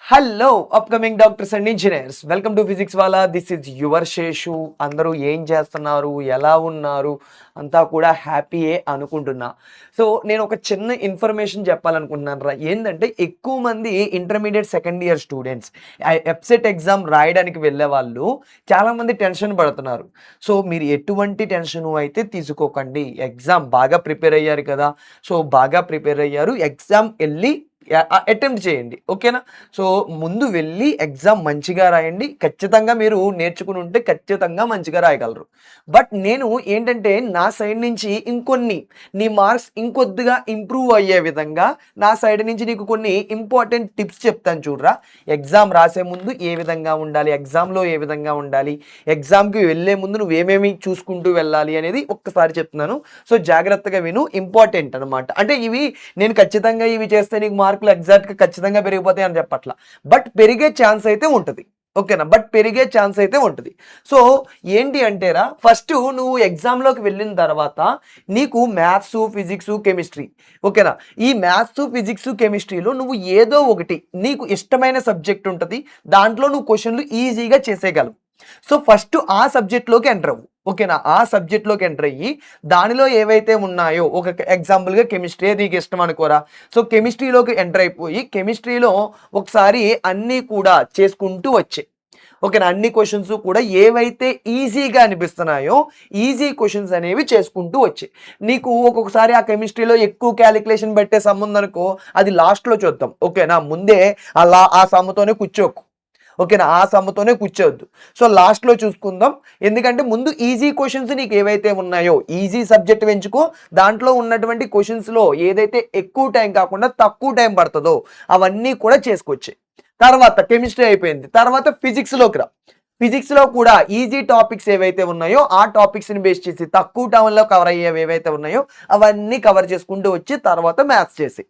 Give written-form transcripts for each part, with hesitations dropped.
Hello upcoming doctors and engineers, welcome to Physics Wallah. This is your Seshu. అందరూ ఏం చేస్తున్నారు, ఎలా ఉన్నారు? అంతా కూడా హ్యాపీయే అనుకుంటున్నా. సో నేను ఒక చిన్న ఇన్ఫర్మేషన్ చెప్పాలనుకుంటున్నాను రా. ఏంటంటే ఎక్కువ మంది intermediate second year students ఎఫ్సెట్ exam రాయడానికి వెళ్ళే వాళ్ళు చాలామంది టెన్షన్ పడుతున్నారు. సో మీరు ఎటువంటి టెన్షన్ అయితే తీసుకోకండి. ఎగ్జామ్ బాగా ప్రిపేర్ అయ్యారు కదా. సో బాగా ప్రిపేర్ అయ్యారు, ఎగ్జామ్ వెళ్ళి అటెంప్ట్ చేయండి. ఓకేనా? సో ముందు వెళ్ళి ఎగ్జామ్ మంచిగా రాయండి. ఖచ్చితంగా మీరు నేర్చుకుని ఉంటే ఖచ్చితంగా మంచిగా రాయగలరు. బట్ నేను ఏంటంటే నా సైడ్ నుంచి ఇంకొన్ని నీ మార్క్స్ ఇంకొద్దిగా ఇంప్రూవ్ అయ్యే విధంగా నా సైడ్ నుంచి నీకు కొన్ని ఇంపార్టెంట్ టిప్స్ చెప్తాను చూడరా. ఎగ్జామ్ రాసే ముందు ఏ విధంగా ఉండాలి, ఎగ్జామ్లో ఏ విధంగా ఉండాలి, ఎగ్జామ్కి వెళ్ళే ముందు నువ్వేమేమి చూసుకుంటూ వెళ్ళాలి అనేది ఒక్కసారి చెప్తున్నాను. సో జాగ్రత్తగా విను, ఇంపార్టెంట్ అనమాట. అంటే ఇవి నేను ఖచ్చితంగా ఇవి చేస్తే నీకు మార్కులు ఎగ్జాక్ట్గా ఖచ్చితంగా పెరిగిపోతాయి అని చెప్పట్లా. బట్ పెరిగే ఛాన్స్ అయితే ఉంటుంది. ఓకేనా? బట్ పెరిగే ఛాన్స్ అయితే ఉంటుంది. సో ఏంటి అంటేరా, ఫస్ట్ నువ్వు ఎగ్జామ్లోకి వెళ్ళిన తర్వాత నీకు మ్యాథ్స్, ఫిజిక్స్, కెమిస్ట్రీ. ఓకేనా? ఈ మ్యాథ్స్, ఫిజిక్స్, కెమిస్ట్రీలో నువ్వు ఏదో ఒకటి నీకు ఇష్టమైన సబ్జెక్ట్ ఉంటుంది. దాంట్లో నువ్వు క్వశ్చన్లు ఈజీగా చేసేయగలవు. సో ఫస్ట్ ఆ సబ్జెక్ట్లోకి ఎంటర్ అవ్వు. ఓకేనా? ఆ సబ్జెక్ట్లోకి ఎంటర్ అయ్యి దానిలో ఏవైతే ఉన్నాయో, ఒక ఎగ్జాంపుల్గా కెమిస్ట్రీ నీకు ఇష్టం అనుకోరా. సో కెమిస్ట్రీలోకి ఎంటర్ అయిపోయి కెమిస్ట్రీలో ఒకసారి అన్నీ కూడా చేసుకుంటూ వచ్చాయి. ఓకేనా? అన్ని క్వశ్చన్స్ కూడా ఏవైతే ఈజీగా అనిపిస్తున్నాయో ఈజీ క్వశ్చన్స్ అనేవి చేసుకుంటూ వచ్చాయి. నీకు ఒక్కొక్కసారి ఆ కెమిస్ట్రీలో ఎక్కువ క్యాలిక్యులేషన్ పెట్టే సమ్ ఉందనుకో, అది లాస్ట్లో చూద్దాం. ఓకేనా? ముందే అలా ఆ సమ్ముతోనే కూర్చోకు. ఓకేనా? ఆ సమ్మతోనే కూర్చోవద్దు. సో లాస్ట్లో చూసుకుందాం. ఎందుకంటే ముందు ఈజీ క్వశ్చన్స్ నీకు ఏవైతే ఉన్నాయో ఈజీ సబ్జెక్ట్ ఎంచుకో. దాంట్లో ఉన్నటువంటి క్వశ్చన్స్లో ఏదైతే ఎక్కువ టైం కాకుండా తక్కువ టైం పడుతుందో అవన్నీ కూడా చేసుకొచ్చాయి. తర్వాత కెమిస్ట్రీ అయిపోయింది, తర్వాత ఫిజిక్స్లోకి రా. ఫిజిక్స్లో కూడా ఈజీ టాపిక్స్ ఏవైతే ఉన్నాయో ఆ టాపిక్స్ని బేస్ చేసి తక్కువ టైంలో కవర్ అయ్యేవి ఏవైతే ఉన్నాయో అవన్నీ కవర్ చేసుకుంటూ వచ్చి తర్వాత మ్యాథ్స్ చేసి.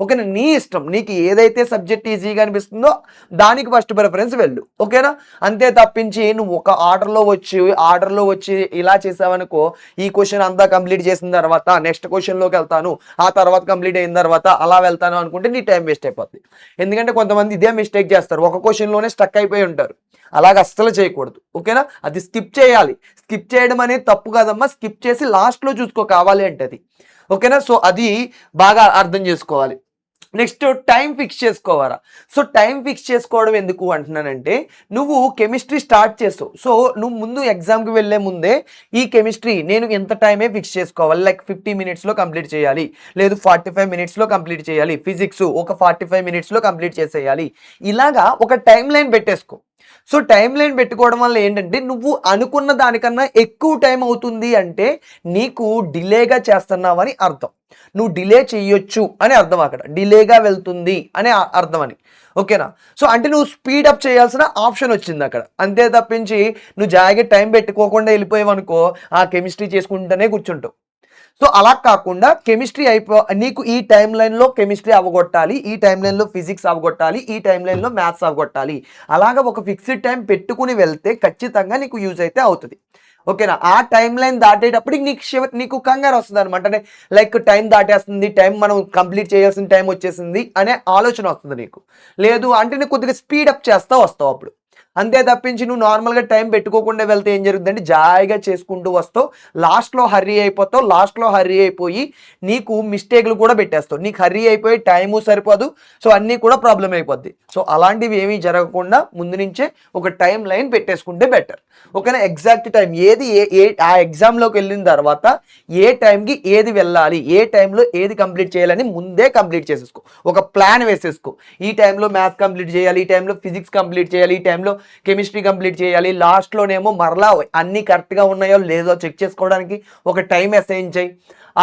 ఓకేనా? నీ ఇష్టం, నీకు ఏదైతే సబ్జెక్ట్ ఈజీగా అనిపిస్తుందో దానికి ఫస్ట్ ప్రిఫరెన్స్ వెళ్ళు. ఓకేనా? అంతే తప్పించి నువ్వు ఒక ఆర్డర్లో వచ్చి ఇలా చేసావనుకో, ఈ క్వశ్చన్ అంతా కంప్లీట్ చేసిన తర్వాత నెక్స్ట్ క్వశ్చన్లోకి వెళ్తాను, ఆ తర్వాత కంప్లీట్ అయిన తర్వాత అలా వెళ్తాను అనుకుంటే నీ టైం వేస్ట్ అయిపోద్ది. ఎందుకంటే కొంతమంది ఇదే మిస్టేక్ చేస్తారు, ఒక క్వశ్చన్లోనే స్టక్ అయిపోయి ఉంటారు. అలాగ అస్సలు చేయకూడదు. ఓకేనా? అది స్కిప్ చేయాలి. స్కిప్ చేయడం అనేది తప్పు కాదమ్మా. స్కిప్ చేసి లాస్ట్లో చూసుకో కావాలి అంటే అది. ఓకేనా? సో అది బాగా అర్థం చేసుకోవాలి. నెక్స్ట్ టైం ఫిక్స్ చేసుకోవాలా. సో టైం ఫిక్స్ చేసుకోవడం ఎందుకు అంటున్నానంటే, నువ్వు కెమిస్ట్రీ స్టార్ట్ చేస్తావు. సో నువ్వు ముందు ఎగ్జామ్కి వెళ్ళే ముందే ఈ కెమిస్ట్రీ నేను ఎంత టైమే ఫిక్స్ చేసుకోవాలి. లైక్ 50 మినిట్స్లో కంప్లీట్ చేయాలి, లేదు 45 మినిట్స్లో కంప్లీట్ చేయాలి. ఫిజిక్స్ ఒక 45 మినిట్స్లో కంప్లీట్ చేసేయాలి. ఇలాగా ఒక టైం లైన్ పెట్టేసుకో. సో టైం లైన్ పెట్టుకోవడం వల్ల ఏంటంటే, నువ్వు అనుకున్న దానికన్నా ఎక్కువ టైం అవుతుంది అంటే నీకు డిలేగా చేస్తున్నావని అర్థం. నువ్వు డిలే చెయ్యొచ్చు అని అర్థం, అక్కడ డిలేగా వెళ్తుంది అనే అర్థం అని. ఓకేనా? సో అంటే నువ్వు స్పీడప్ చేయాల్సిన ఆప్షన్ వచ్చింది అక్కడ. అంతే తప్పించి నువ్వు జాగ్రత్త టైం పెట్టుకోకుండా వెళ్ళిపోయావు అనుకో, ఆ కెమిస్ట్రీ చేసుకుంటూనే కూర్చుంటావు. సో అలా కాకుండా కెమిస్ట్రీ నీకు ఈ టైం లైన్లో కెమిస్ట్రీ అవగొట్టాలి, ఈ టైం లైన్లో ఫిజిక్స్ అవగొట్టాలి, ఈ టైం లైన్లో మ్యాథ్స్ అవగొట్టాలి. అలాగా ఒక ఫిక్స్డ్ టైం పెట్టుకుని వెళ్తే ఖచ్చితంగా నీకు యూజ్ అయితే అవుతుంది. ఓకేనా? ఆ టైం లైన్ దాటేటప్పటికి నీకు కంగారు వస్తుంది అనమాట. అంటే లైక్ టైం దాటేస్తుంది, టైం మనం కంప్లీట్ చేయాల్సిన టైం వచ్చేసింది అనే ఆలోచన వస్తుంది నీకు. లేదు అంటే నీకు కొద్దిగా స్పీడప్ చేస్తా వస్తావు అప్పుడు. అంతే తప్పించి నువ్వు నార్మల్గా టైం పెట్టుకోకుండా వెళ్తే ఏం జరుగుతుందంటే జాయిగా చేసుకుంటూ వస్తావు, లాస్ట్లో హర్రీ అయిపోతావు. లాస్ట్లో హర్రీ అయిపోయి నీకు మిస్టేక్లు కూడా పెట్టేస్తావు. నీకు హర్రీ అయిపోయి టైము సరిపోదు. సో అన్నీ కూడా ప్రాబ్లం అయిపోద్ది. సో అలాంటివి ఏమీ జరగకుండా ముందు నుంచే ఒక టైం లైన్ పెట్టేసుకుంటే బెటర్. ఓకేనా? ఎగ్జాక్ట్ టైం ఏది ఆ ఎగ్జామ్లోకి వెళ్ళిన తర్వాత ఏ టైంకి ఏది వెళ్ళాలి, ఏ టైంలో ఏది కంప్లీట్ చేయాలని ముందే కంప్లీట్ చేసేసుకో. ఒక ప్లాన్ వేసేసుకో. ఈ టైంలో మ్యాథ్స్ కంప్లీట్ చేయాలి, ఈ టైంలో ఫిజిక్స్ కంప్లీట్ చేయాలి, ఈ టైంలో కెమిస్ట్రీ కంప్లీట్ చేయాలి. లాస్ట్లోనేమో మరలా అన్నీ కరెక్ట్గా ఉన్నాయో లేదో చెక్ చేసుకోవడానికి ఒక టైం అసైన్ చేయి.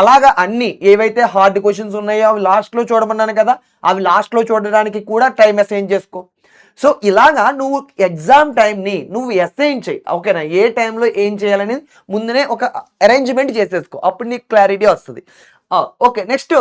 అలాగా అన్ని ఏవైతే హార్డ్ క్వశ్చన్స్ ఉన్నాయో అవి లాస్ట్లో చూడమన్నాను కదా, అవి లాస్ట్లో చూడడానికి కూడా టైం అసైన్ చేసుకో. సో ఇలాగా నువ్వు ఎగ్జామ్ టైంని నువ్వు అసైన్ చేయి. ఓకేనా? ఏ టైంలో ఏం చేయాలని ముందునే ఒక అరేంజ్మెంట్ చేసేసుకో. అప్పుడు నీకు క్లారిటీ వస్తుంది. ఓకే, నెక్స్ట్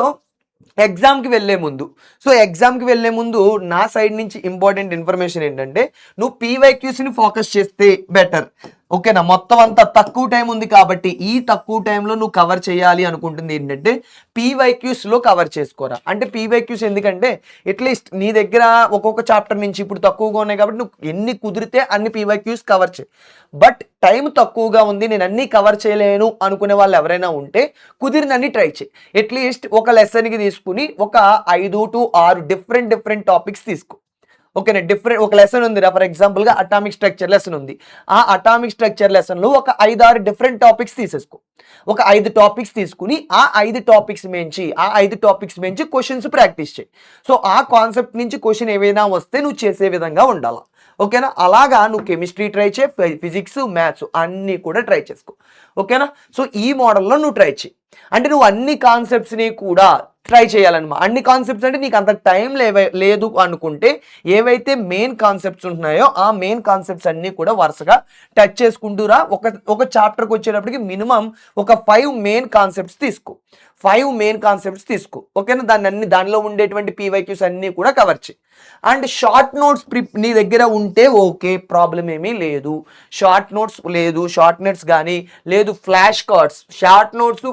ఎగ్జామ్కి వెళ్ళే ముందు. సో ఎగ్జామ్కి వెళ్ళే ముందు నా సైడ్ నుంచి ఇంపార్టెంట్ ఇన్ఫర్మేషన్ ఏంటంటే, నువ్వు పీవైక్యూస్ని ఫోకస్ చేస్తే బెటర్. ఓకేనా, మొత్తం అంతా తక్కువ టైం ఉంది కాబట్టి ఈ తక్కువ టైంలో నువ్వు కవర్ చేయాలి అనుకుంటుంది ఏంటంటే పీవైక్యూస్లో కవర్ చేసుకోరా. అంటే పీవైక్యూస్ ఎందుకంటే అట్లీస్ట్ నీ దగ్గర ఒక్కొక్క చాప్టర్ నుంచి ఇప్పుడు తక్కువగా ఉన్నాయి కాబట్టి నువ్వు ఎన్ని కుదిరితే అన్ని పీవైక్యూస్ కవర్ చేయి. బట్ టైం తక్కువగా ఉంది, నేను అన్నీ కవర్ చేయలేను అనుకునే వాళ్ళు ఎవరైనా ఉంటే కుదిరినన్ని ట్రై చేయి. అట్లీస్ట్ ఒక లెసన్కి తీసుకుని ఒక 5 to 6 డిఫరెంట్ టాపిక్స్ తీసుకో. ఓకేనా, డిఫరెంట్ ఒక లెసన్ ఉంది ఫర్ ఎగ్జాంపుల్గా అటామిక్ స్ట్రక్చర్ లెసన్ ఉంది. ఆ అటామిక్ స్ట్రక్చర్ లెసన్లో ఒక 5-6 డిఫరెంట్ టాపిక్స్ తీసేసుకో. ఒక 5 టాపిక్స్ తీసుకుని ఆ 5 టాపిక్స్ నుంచి క్వశ్చన్స్ ప్రాక్టీస్ చేయి. సో ఆ కాన్సెప్ట్ నుంచి క్వశ్చన్ ఏవైనా వస్తే నువ్వు చేసే విధంగా ఉండాలి. ఓకేనా, అలాగా నువ్వు కెమిస్ట్రీ ట్రై చేయి, ఫిజిక్స్, మ్యాథ్స్ అన్నీ కూడా ట్రై చేసుకో. ఓకేనా, సో ఈ మోడల్లో నువ్వు ట్రై చేయి. అంటే నువ్వు అన్ని కాన్సెప్ట్స్ని కూడా ట్రై చేయాలన్నమాట. అన్ని కాన్సెప్ట్స్ అంటే నీకు అంత టైం లేదు అనుకుంటే ఏవైతే మెయిన్ కాన్సెప్ట్స్ ఉంటున్నాయో ఆ మెయిన్ కాన్సెప్ట్స్ అన్నీ కూడా వరుసగా టచ్ చేసుకుంటూరా. ఒక చాప్టర్కి వచ్చేటప్పటికి మినిమం ఒక 5 మెయిన్ కాన్సెప్ట్స్ తీసుకో. ఓకేనా, దానిలో ఉండేటువంటి పీవైక్యూస్ అన్నీ కూడా కవర్ చేయి. అండ్ షార్ట్ నోట్స్ నీ దగ్గర ఉంటే ఓకే, ప్రాబ్లం ఏమీ లేదు. షార్ట్ నోట్స్ కానీ లేదు flash cards.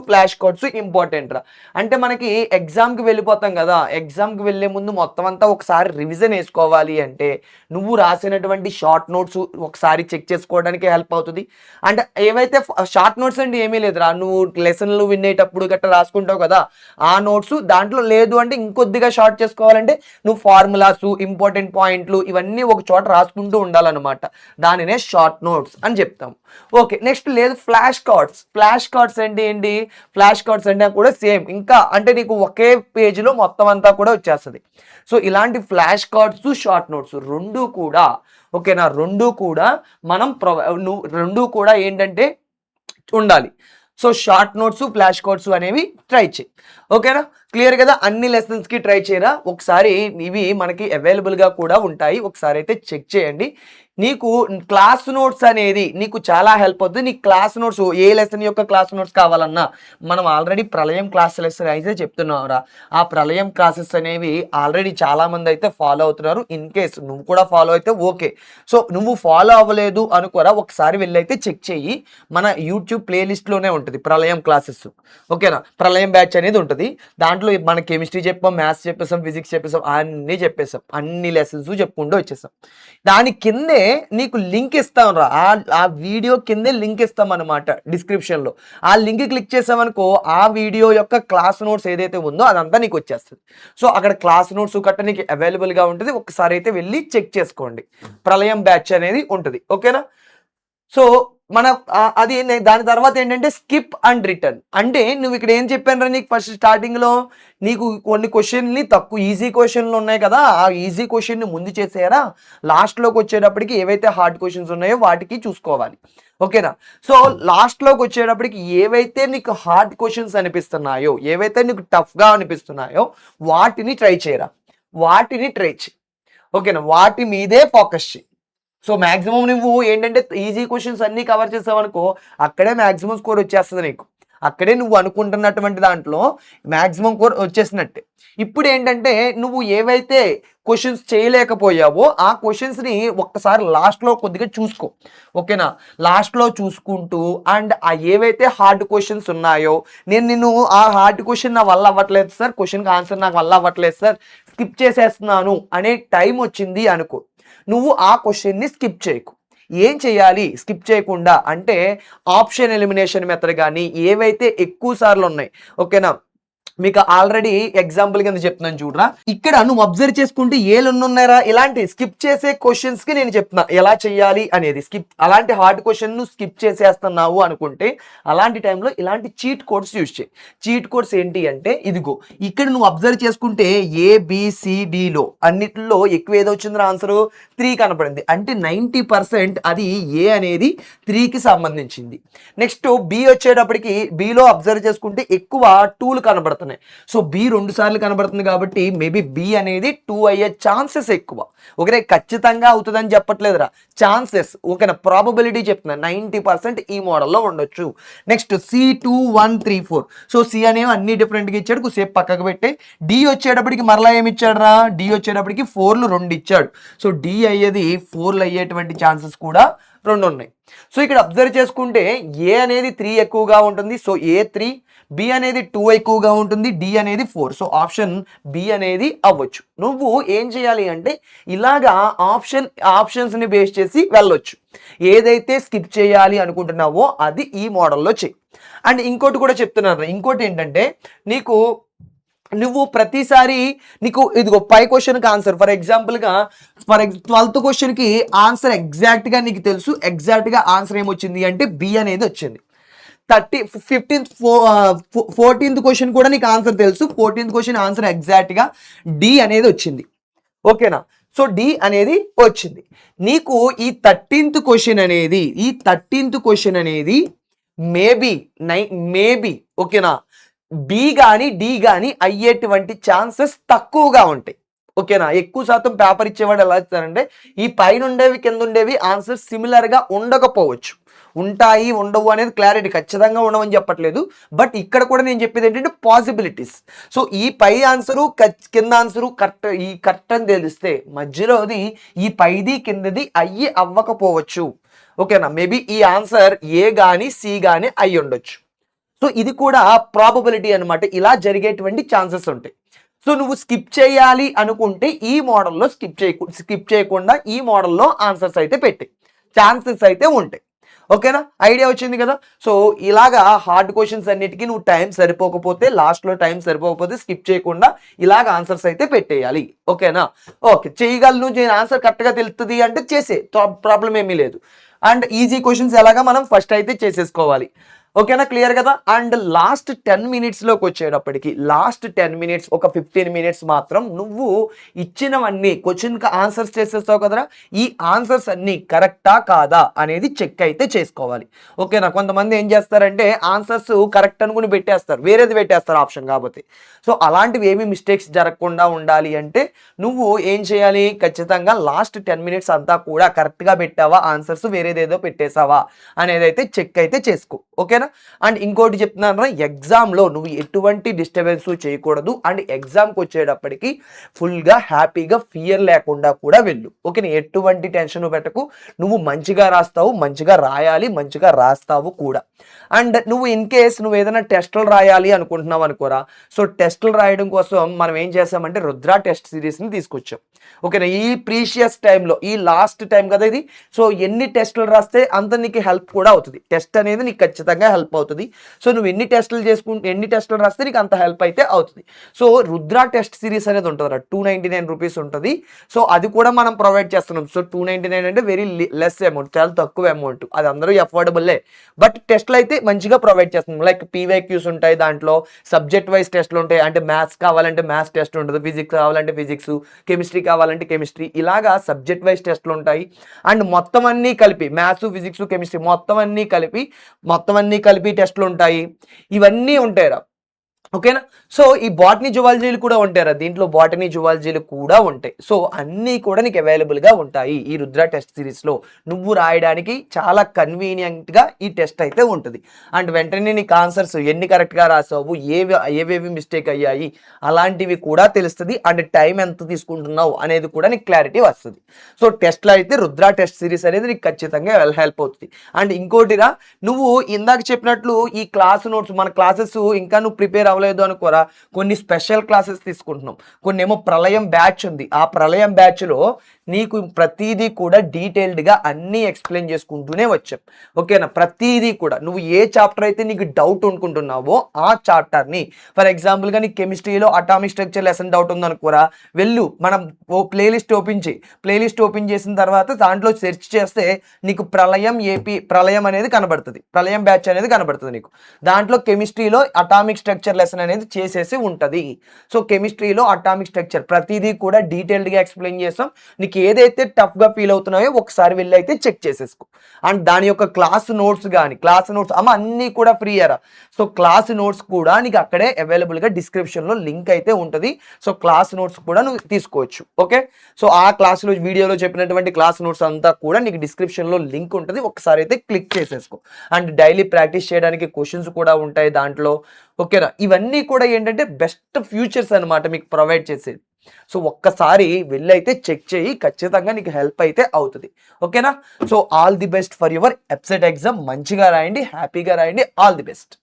Flash cards important రా. అంటే మనకి ఎగ్జామ్కి వెళ్ళిపోతాం కదా, ఎగ్జామ్కి వెళ్ళే ముందు మొత్తం అంతా ఒకసారి రివిజన్ వేసుకోవాలి అంటే నువ్వు రాసినటువంటి షార్ట్ నోట్స్ ఒకసారి చెక్ చేసుకోవడానికి హెల్ప్ అవుతుంది. అంటే ఏవైతే షార్ట్ నోట్స్ అంటే ఏమీ లేదురా, నువ్వు లెసన్లు వినేటప్పుడు గట్రా రాసుకుంటావు కదా ఆ నోట్స్, దాంట్లో లేదు అంటే ఇంకొద్దిగా షార్ట్ చేసుకోవాలంటే నువ్వు ఫార్ములాస్, ఇంపార్టెంట్ పాయింట్లు ఇవన్నీ ఒక చోట రాసుకుంటూ ఉండాలన్నమాట. దానినే షార్ట్ నోట్స్ అని చెప్తాము. ఓకే, నెక్స్ట్ లేదు ఫ్లాష్ కార్డ్స్ అంటే ఏంటి? ఫ్లాష్ కార్డ్స్ అంటే కూడా సేమ్, ఇంకా అంటే నీకు ఒకే పేజీలో మొత్తం అంతా కూడా వచ్చేస్తుంది. సో ఇలాంటి ఫ్లాష్ కార్డ్స్, షార్ట్ నోట్స్ రెండు కూడా ఓకేనా, రెండు కూడా ఏంటంటే ఉండాలి. So short notes, flash cards అనేవి ట్రై చేయి. ఓకేనా, క్లియర్ కదా? అన్ని లెసన్స్కి ట్రై చేయరా. ఒకసారి ఇవి మనకి అవైలబుల్గా కూడా ఉంటాయి, ఒకసారి అయితే చెక్ చేయండి. నీకు క్లాస్ నోట్స్ అనేది నీకు చాలా హెల్ప్ అవుతుంది. నీకు క్లాస్ నోట్స్ ఏ లెసన్ యొక్క క్లాస్ నోట్స్ కావాలన్నా మనం ఆల్రెడీ ప్రళయం క్లాసెస్ అయితే చెప్తున్నావురా. ఆ ప్రళయం క్లాసెస్ అనేవి ఆల్రెడీ చాలామంది అయితే ఫాలో అవుతున్నారు. ఇన్ కేస్ నువ్వు కూడా ఫాలో అయితే ఓకే. సో నువ్వు ఫాలో అవ్వలేదు అనుకోరా, ఒకసారి వెళ్ళైతే చెక్ చెయ్యి. మన యూట్యూబ్ ప్లేలిస్ట్లోనే ఉంటుంది ప్రళయం క్లాసెస్. ఓకేనా, ప్రళయం బ్యాచ్ అనేది ఉంటుంది. దాంట్లో మన కెమిస్ట్రీ చెప్పాం, మ్యాథ్స్ చెప్పేసాం, ఫిజిక్స్ చెప్పేసాం, అన్నీ చెప్పేసాం, అన్ని లెసన్స్ చెప్పుకుంటూ వచ్చేసాం. దాని కిందే నీకు లింక్ ఇస్తాం రా, ఆ వీడియో కిందే లింక్ ఇస్తాం అనమాట డిస్క్రిప్షన్లో. ఆ లింక్ క్లిక్ చేసామనుకో ఆ వీడియో యొక్క క్లాస్ నోట్స్ ఏదైతే ఉందో అదంతా నీకు వచ్చేస్తుంది. సో అక్కడ క్లాస్ నోట్స్ కట్ట నీకు అవైలబుల్గా ఉంటుంది. ఒకసారి అయితే వెళ్ళి చెక్ చేసుకోండి. ప్రళయం బ్యాచ్ అనేది ఉంటుంది. ఓకేనా, సో అది దాని తర్వాత ఏంటంటే స్కిప్ అండ్ రిటర్న్. అంటే నువ్వు ఇక్కడ ఏం చెప్పాను రా నీకు ఫస్ట్ స్టార్టింగ్లో, నీకు కొన్ని క్వశ్చన్ని తక్కువ ఈజీ క్వశ్చన్లు ఉన్నాయి కదా, ఆ ఈజీ క్వశ్చన్ని ముందు చేసేయరా. లాస్ట్లోకి వచ్చేటప్పటికి ఏవైతే హార్డ్ క్వశ్చన్స్ ఉన్నాయో వాటికి చూసుకోవాలి. ఓకేనా, సో లాస్ట్లోకి వచ్చేటప్పటికి ఏవైతే నీకు హార్డ్ క్వశ్చన్స్ అనిపిస్తున్నాయో, ఏవైతే నీకు టఫ్గా అనిపిస్తున్నాయో వాటిని ట్రై చేయరా. ఓకేనా, వాటి మీదే ఫోకస్ చేయి. సో మ్యాక్సిమం నువ్వు ఏంటంటే ఈజీ క్వశ్చన్స్ అన్నీ కవర్ చేసావనుకో అక్కడే మ్యాక్సిమం స్కోర్ వచ్చేస్తుంది నీకు. అక్కడే నువ్వు అనుకుంటున్నటువంటి దాంట్లో మ్యాక్సిమం స్కోర్ వచ్చేసినట్టే. ఇప్పుడు ఏంటంటే నువ్వు ఏవైతే క్వశ్చన్స్ చేయలేకపోయావో ఆ క్వశ్చన్స్ని ఒక్కసారి లాస్ట్లో కొద్దిగా చూసుకో. ఓకేనా, లాస్ట్లో చూసుకుంటూ అండ్ ఆ ఏవైతే హార్డ్ క్వశ్చన్స్ ఉన్నాయో, నేను ఆ హార్డ్ క్వశ్చన్ నా వల్ల అవ్వట్లేదు సార్, క్వశ్చన్కి ఆన్సర్ నాకు వల్ల అవ్వట్లేదు సార్, స్కిప్ చేసేస్తున్నాను అనే టైం వచ్చింది అనుకో, నువ్వు ఆ క్వశ్చన్ని స్కిప్ చేయకు. ఏం చేయాలి స్కిప్ చేయకుండా అంటే ఆప్షన్ ఎలిమినేషన్ మెథడ్ కానీ ఏవైతే ఎక్కువ సార్లు ఉన్నాయి. ఓకేనా, మీకు ఆల్రెడీ ఎగ్జాంపుల్ కింద చెప్తున్నాను చూడరా. ఇక్కడ నువ్వు అబ్జర్వ్ చేసుకుంటే ఉన్నారా, ఇలాంటి స్కిప్ చేసే క్వశ్చన్స్ కి నేను చెప్తున్నా ఎలా చేయాలి అనేది. అలాంటి హార్డ్ క్వశ్చన్ ను స్కిప్ చేసేస్తున్నావు అనుకుంటే అలాంటి టైంలో ఇలాంటి చీట్ కోడ్స్ యూజ్ చేయి. చీట్ కోడ్స్ ఏంటి అంటే ఇదిగో ఇక్కడ నువ్వు అబ్జర్వ్ చేసుకుంటే ABCDలో అన్నిటిలో ఎక్కువ ఏదో వచ్చిందో ఆన్సర్ 3 కనపడింది. అంటే 90% అది ఏ అనేది 3కి సంబంధించింది. నెక్స్ట్ B వచ్చేటప్పటికి Bలో అబ్జర్వ్ చేసుకుంటే ఎక్కువ 2లు కనబడుతున్నాయి. సో B 2 సార్లు కనబడుతుంది కాబట్టి మేబీ B అనేది 2 అయ్యే ఛాన్సెస్ ఎక్కువ. ఓకే, ఖచ్చితంగా అవుతుందని చెప్పట్లేదురా, ఛాన్సెస్. ఓకేనా, ప్రాబబిలిటీ చెప్తున్నా 90% ఈ మోడల్లో ఉండొచ్చు. Next C2 1 3 4. సో C అనేవి అన్ని డిఫరెంట్గా ఇచ్చాడు, కొద్దిసేపు పక్కకు పెట్టి D వచ్చేటప్పటికి మరలా ఏమి ఇచ్చాడు రా, D వచ్చేటప్పటికి 4లు 2 ఇచ్చాడు. సో D అయ్యేది 4లు అయ్యేటువంటి ఛాన్సెస్ కూడా 2 ఉన్నాయి. సో ఇక్కడ అబ్జర్వ్ చేసుకుంటే ఏ అనేది 3 ఎక్కువగా ఉంటుంది. సో ఏ 3, బి అనేది 2 ఎక్కువగా ఉంటుంది, డి అనేది 4. సో ఆప్షన్ బి అనేది అవ్వచ్చు. నువ్వు ఏం చేయాలి అంటే ఇలాగా ఆప్షన్స్ని బేస్ చేసి వెళ్ళొచ్చు. ఏదైతే స్కిప్ చేయాలి అనుకుంటున్నావో అది ఈ మోడల్లో చెయ్యి. అండ్ ఇంకోటి కూడా చెప్తున్నాను, ఇంకోటి ఏంటంటే నువ్వు ప్రతిసారి నీకు ఇదిగో పై క్వశ్చన్కి ఆన్సర్ ఫర్ ఎగ్జాంపుల్గా 12th క్వశ్చన్కి ఆన్సర్ ఎగ్జాక్ట్గా నీకు తెలుసు, ఎగ్జాక్ట్గా ఆన్సర్ ఏమొచ్చింది అంటే బి అనేది వచ్చింది. 14th క్వశ్చన్ కూడా నీకు ఆన్సర్ తెలుసు, 14th క్వశ్చన్ ఆన్సర్ ఎగ్జాక్ట్గా డి అనేది వచ్చింది. ఓకేనా? సో డి అనేది వచ్చింది. నీకు ఈ 13th క్వశ్చన్ అనేది మేబీ ఓకేనా బి కానీ డి కానీ అయ్యేటువంటి ఛాన్సెస్ తక్కువగా ఉంటాయి. ఓకేనా? ఎక్కువ శాతం పేపర్ ఇచ్చేవాడు ఎలా ఇస్తారంటే ఈ పైన ఉండేవి కింద ఉండేవి ఆన్సర్స్ సిమిలర్గా ఉండకపోవచ్చు, ఉంటాయి ఉండవు అనేది క్లారిటీ ఖచ్చితంగా ఉండవని చెప్పట్లేదు. బట్ ఇక్కడ కూడా నేను చెప్పేది ఏంటంటే పాసిబిలిటీస్. సో ఈ పై ఆన్సరు కింద ఆన్సరు కరెక్ట్ అని తెలిస్తే మధ్యలోది ఈ పైది కిందది అవ్వకపోవచ్చు. ఓకేనా? మేబీ ఈ ఆన్సర్ ఏ కానీ సి కానీ అయ్యి ఉండొచ్చు. సో ఇది కూడా ప్రాబబిలిటీ అనమాట. ఇలా జరిగేటువంటి ఛాన్సెస్ ఉంటాయి. సో నువ్వు స్కిప్ చేయాలి అనుకుంటే ఈ మోడల్లో స్కిప్ చేయకుండా ఈ మోడల్లో ఆన్సర్స్ అయితే పెట్టి ఛాన్సెస్ అయితే ఉంటాయి. ఓకేనా? ఐడియా వచ్చింది కదా? సో ఇలాగా హార్డ్ క్వశ్చన్స్ అన్నిటికీ నువ్వు టైం సరిపోకపోతే లాస్ట్లో టైం సరిపోకపోతే స్కిప్ చేయకుండా ఇలాగ ఆన్సర్స్ అయితే పెట్టేయాలి. ఓకేనా? ఓకే, చేయగలను, ఆన్సర్ కరెక్ట్గా తెలుస్తుంది అంటే చేసే ప్రాబ్లం ఏమీ లేదు. అండ్ ఈజీ క్వశ్చన్స్ ఎలాగా మనం ఫస్ట్ అయితే చేసేసుకోవాలి. ఓకేనా? క్లియర్ కదా? అండ్ లాస్ట్ 10 మినిట్స్లోకి వచ్చేటప్పటికి లాస్ట్ 10 మినిట్స్ ఒక 15 మినిట్స్ మాత్రం నువ్వు ఇచ్చినవన్నీ క్వశ్చన్కి ఆన్సర్స్ చేసేస్తావు కదరా, ఈ ఆన్సర్స్ అన్నీ కరెక్టా కాదా అనేది చెక్ అయితే చేసుకోవాలి. ఓకేనా? కొంతమంది ఏం చేస్తారంటే ఆన్సర్స్ కరెక్ట్ అనుకుని పెట్టేస్తారు, వేరేది పెట్టేస్తారు ఆప్షన్ కాబట్టి. సో అలాంటివి ఏమీ మిస్టేక్స్ జరగకుండా ఉండాలి అంటే నువ్వు ఏం చేయాలి, ఖచ్చితంగా లాస్ట్ 10 మినిట్స్ అంతా కూడా కరెక్ట్గా పెట్టావా, ఆన్సర్స్ వేరేదేదో పెట్టేసావా అనేది అయితే చెక్ అయితే చేసుకో. ఓకేనా? అండ్ ఇంకోటి చెప్తున్నాను, ఎగ్జామ్లో నువ్వు ఎటువంటి డిస్టర్బెన్స్ చేయకూడదు. అండ్ ఎగ్జామ్కి వచ్చేటప్పటికి ఫుల్గా హ్యాపీగా ఫియర్ లేకుండా కూడా వెళ్ళు. ఓకేనా? ఎటువంటి టెన్షన్ పెట్టకు, నువ్వు మంచిగా రాస్తావు, మంచిగా రాయాలి, మంచిగా రాస్తావు కూడా. అండ్ నువ్వు ఇన్ కేస్ నువ్వు ఏదైనా టెస్టులు రాయాలి అనుకుంటున్నావు అనుకోరా, సో టెస్టులు రాయడం కోసం మనం ఏం చేసామంటే రుద్ర టెస్ట్ సిరీస్ని తీసుకొచ్చాం. ఓకేనా? ఈ ప్రీషియస్ టైంలో ఈ లాస్ట్ టైం కదా ఇది. సో ఎన్ని టెస్టులు రాస్తే అంత నీకు హెల్ప్ కూడా అవుతుంది. టెస్ట్ అనేది నీకు ఖచ్చితంగా హెల్ప్ అవుతుంది. సో నువ్వు ఎన్ని టెస్టులు రాస్తే నీకు అంత హెల్ప్ అయితే అవుతుంది. సో రుద్ర టెస్ట్ సిరీస్ అనేది ఉంటుంది, 299 రూపీస్ ఉంటుంది. సో అది కూడా మనం ప్రొవైడ్ చేస్తున్నాం. సో 299 అంటే వెరీ లెస్ అమౌంట్, చాలా తక్కువ అమౌంట్, అది అందరూ అఫోర్డబుల్లే. బట్ టెస్ట్లు అయితే మంచిగా ప్రొవైడ్ చేస్తున్నాం. లైక్ పీవైక్యూస్ ఉంటాయి, దాంట్లో సబ్జెక్ట్ వైజ్ టెస్ట్లు ఉంటాయి. అంటే మ్యాథ్స్ కావాలంటే మ్యాథ్స్ టెస్ట్ ఉంటుంది, ఫిజిక్స్ కావాలంటే ఫిజిక్స్, కెమిస్ట్రీ కావాలంటే కెమిస్ట్రీ, ఇలాగా సబ్జెక్ట్ వైజ్ టెస్ట్లు ఉంటాయి. అండ్ మొత్తం అన్నీ కలిపి మ్యాథ్స్ ఫిజిక్స్ కెమిస్ట్రీ మొత్తం అన్నీ కలిపి టెస్ట్లు ఉంటాయి. ఇవన్నీ ఉంటాయిరా. ఓకేనా? సో ఈ బాటనీ జువాలజీలు కూడా ఉంటారా, దీంట్లో బాటనీ జువాలజీలు కూడా ఉంటాయి. సో అన్నీ కూడా నీకు అవైలబుల్గా ఉంటాయి ఈ రుద్ర టెస్ట్ సిరీస్లో. నువ్వు రాయడానికి చాలా కన్వీనియంట్గా ఈ టెస్ట్ అయితే ఉంటుంది. అండ్ వెంటనే నీకు ఆన్సర్స్ ఎన్ని కరెక్ట్గా రాసావు, ఏవేవి మిస్టేక్ అయ్యాయి అలాంటివి కూడా తెలుస్తుంది. అండ్ టైం ఎంత తీసుకుంటున్నావు అనేది కూడా నీకు క్లారిటీ వస్తుంది. సో టెస్ట్లో అయితే రుద్ర టెస్ట్ సిరీస్ అనేది నీకు ఖచ్చితంగా హెల్ప్ అవుతుంది. అండ్ ఇంకోటిరా, నువ్వు ఇందాక చెప్పినట్లు ఈ క్లాస్ నోట్స్, మన క్లాసెస్ ఇంకా నువ్వు ప్రిపేర్ అవ్వలేదు అనుకోరా, కొన్ని స్పెషల్ క్లాసెస్ తీసుకుంటున్నాం. కొన్ని ఏమో ప్రళయం బ్యాచ్ ఉంది, ఆ ప్రళయం బ్యాచ్లో నీకు ప్రతిదీ కూడా డీటెయిల్డ్గా అన్నీ ఎక్స్ప్లెయిన్ చేసుకుంటూనే వచ్చాం. ఓకేనా? ప్రతిదీ కూడా నువ్వు ఏ చాప్టర్ అయితే నీకు డౌట్ అనుకుంటున్నావో ఆ చాప్టర్ని, ఫర్ ఎగ్జాంపుల్గా నీకు కెమిస్ట్రీలో అటామిక్ స్ట్రక్చర్ లెసన్ డౌట్ ఉందనుకోరా, వెళ్ళు మనం ప్లేలిస్ట్ ఓపెన్ చేసిన తర్వాత దాంట్లో సెర్చ్ చేస్తే నీకు ప్రళయం అనేది కనబడుతుంది, ప్రళయం బ్యాచ్ అనేది కనబడుతుంది నీకు. దాంట్లో కెమిస్ట్రీలో అటామిక్ స్ట్రక్చర్ లెసన్ అనేది చేసేసి ఉంటుంది. సో కెమిస్ట్రీలో అటామిక్ స్ట్రక్చర్ ప్రతిదీ కూడా డీటెయిల్డ్గా ఎక్స్ప్లెయిన్ చేస్తాం. నీకు ఏదైతే టఫ్గా ఫీల్ అవుతున్నాయో ఒకసారి వెళ్ళి అయితే చెక్ చేసేసుకో. అండ్ దాని యొక్క క్లాస్ నోట్స్ అన్నీ కూడా ఫ్రీ అరా. సో క్లాస్ నోట్స్ కూడా నీకు అక్కడే అవైలబుల్గా డిస్క్రిప్షన్లో లింక్ అయితే ఉంటుంది. సో క్లాస్ నోట్స్ కూడా నువ్వు తీసుకోవచ్చు. ఓకే? సో ఆ క్లాసులో వీడియోలో చెప్పినటువంటి క్లాస్ నోట్స్ అంతా కూడా నీకు డిస్క్రిప్షన్లో లింక్ ఉంటుంది, ఒకసారి అయితే క్లిక్ చేసేసుకో. అండ్ డైలీ ప్రాక్టీస్ చేయడానికి క్వశ్చన్స్ కూడా ఉంటాయి దాంట్లో. ఓకేనా? ఇవన్నీ కూడా ఏంటంటే బెస్ట్ ఫ్యూచర్స్ అనమాట మీకు ప్రొవైడ్ చేసేది. సో ఒక్కసారి వెళ్ళైతే చెక్ చేయి, ఖచ్చితంగా నీకు హెల్ప్ అయితే అవుతది. ఓకేనా? So all the best for your EAPCET exam. మంచిగా రాయండి, హ్యాపీగా రాయండి. All the best.